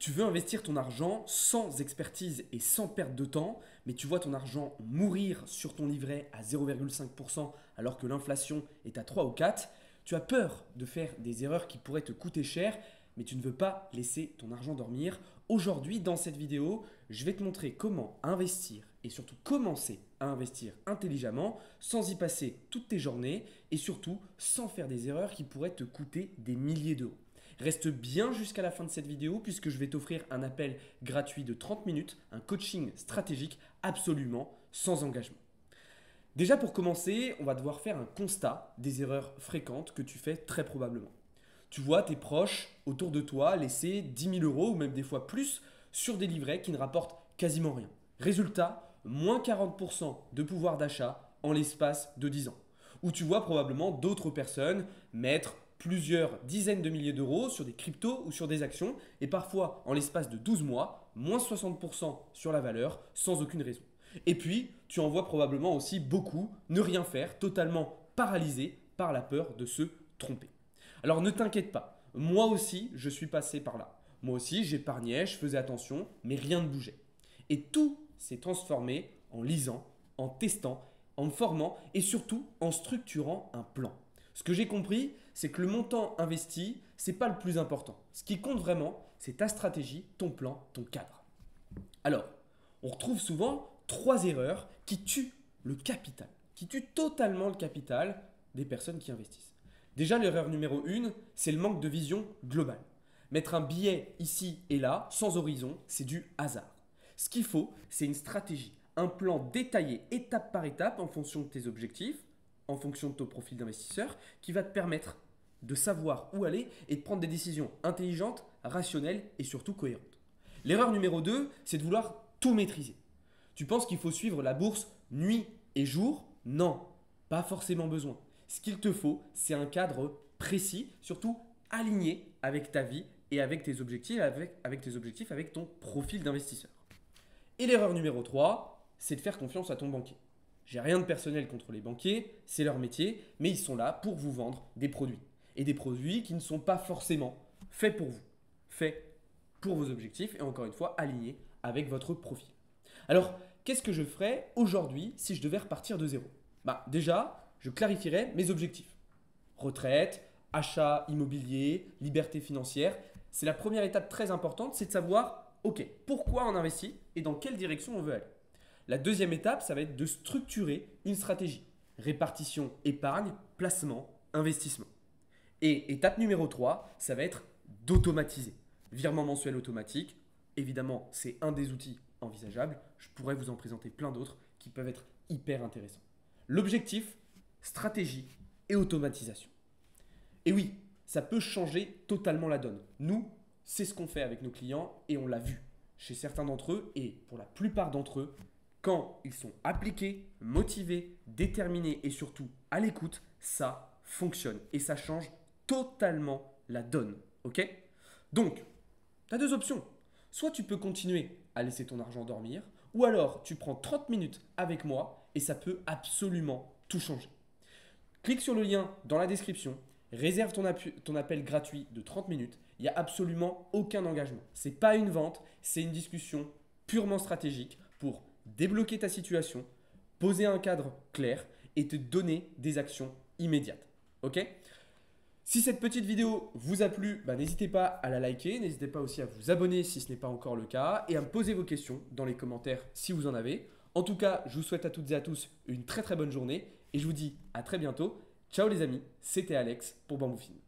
Tu veux investir ton argent sans expertise et sans perte de temps, mais tu vois ton argent mourir sur ton livret à 0,5% alors que l'inflation est à 3 ou 4. Tu as peur de faire des erreurs qui pourraient te coûter cher, mais tu ne veux pas laisser ton argent dormir. Aujourd'hui, dans cette vidéo, je vais te montrer comment investir et surtout commencer à investir intelligemment sans y passer toutes tes journées et surtout sans faire des erreurs qui pourraient te coûter des milliers d'euros. Reste bien jusqu'à la fin de cette vidéo puisque je vais t'offrir un appel gratuit de 30 minutes, un coaching stratégique absolument sans engagement. Déjà pour commencer, on va devoir faire un constat des erreurs fréquentes que tu fais très probablement. Tu vois tes proches autour de toi laisser 10 000 euros ou même des fois plus sur des livrets qui ne rapportent quasiment rien. Résultat, moins 40% de pouvoir d'achat en l'espace de 10 ans. Ou tu vois probablement d'autres personnes mettre plusieurs dizaines de milliers d'euros sur des cryptos ou sur des actions et parfois en l'espace de 12 mois, moins 60% sur la valeur sans aucune raison. Et puis, tu en vois probablement aussi beaucoup ne rien faire, totalement paralysés par la peur de se tromper. Alors ne t'inquiète pas, moi aussi je suis passé par là. Moi aussi j'épargnais, je faisais attention, mais rien ne bougeait. Et tout s'est transformé en lisant, en testant, en me formant et surtout en structurant un plan. Ce que j'ai compris, c'est que le montant investi, ce n'est pas le plus important. Ce qui compte vraiment, c'est ta stratégie, ton plan, ton cadre. Alors, on retrouve souvent 3 erreurs qui tuent le capital, qui tuent totalement le capital des personnes qui investissent. Déjà, l'erreur numéro 1, c'est le manque de vision globale. Mettre un billet ici et là, sans horizon, c'est du hasard. Ce qu'il faut, c'est une stratégie, un plan détaillé étape par étape en fonction de tes objectifs, en fonction de ton profil d'investisseur, qui va te permettre de savoir où aller et de prendre des décisions intelligentes, rationnelles et surtout cohérentes. L'erreur numéro 2, c'est de vouloir tout maîtriser. Tu penses qu'il faut suivre la bourse nuit et jour? Non, pas forcément besoin. Ce qu'il te faut, c'est un cadre précis, surtout aligné avec ta vie et avec tes objectifs, avec ton profil d'investisseur. Et l'erreur numéro 3, c'est de faire confiance à ton banquier. J'ai rien de personnel contre les banquiers, c'est leur métier, mais ils sont là pour vous vendre des produits. Et des produits qui ne sont pas forcément faits pour vous, faits pour vos objectifs et encore une fois alignés avec votre profil. Alors, qu'est-ce que je ferais aujourd'hui si je devais repartir de zéro? Déjà, je clarifierais mes objectifs. Retraite, achat immobilier, liberté financière. C'est la première étape très importante, c'est de savoir, ok, pourquoi on investit et dans quelle direction on veut aller. La deuxième étape, ça va être de structurer une stratégie. Répartition, épargne, placement, investissement. Et étape numéro 3, ça va être d'automatiser. Virement mensuel automatique, évidemment, c'est un des outils envisageables. Je pourrais vous en présenter plein d'autres qui peuvent être hyper intéressants. L'objectif, stratégie et automatisation. Et oui, ça peut changer totalement la donne. Nous, c'est ce qu'on fait avec nos clients et on l'a vu chez certains d'entre eux et pour la plupart d'entre eux, quand ils sont appliqués, motivés, déterminés et surtout à l'écoute, ça fonctionne et ça change totalement la donne. Ok? Donc, tu as 2 options. Soit tu peux continuer à laisser ton argent dormir, ou alors tu prends 30 minutes avec moi et ça peut absolument tout changer. Clique sur le lien dans la description, réserve ton appel gratuit de 30 minutes. Il n'y a absolument aucun engagement. Ce n'est pas une vente, c'est une discussion purement stratégique pour débloquer ta situation, poser un cadre clair et te donner des actions immédiates. Ok? Si cette petite vidéo vous a plu, n'hésitez pas à la liker, n'hésitez pas aussi à vous abonner si ce n'est pas encore le cas et à me poser vos questions dans les commentaires si vous en avez. En tout cas, je vous souhaite à toutes et à tous une très très bonne journée et je vous dis à très bientôt. Ciao les amis, c'était Alex pour Bamboufine.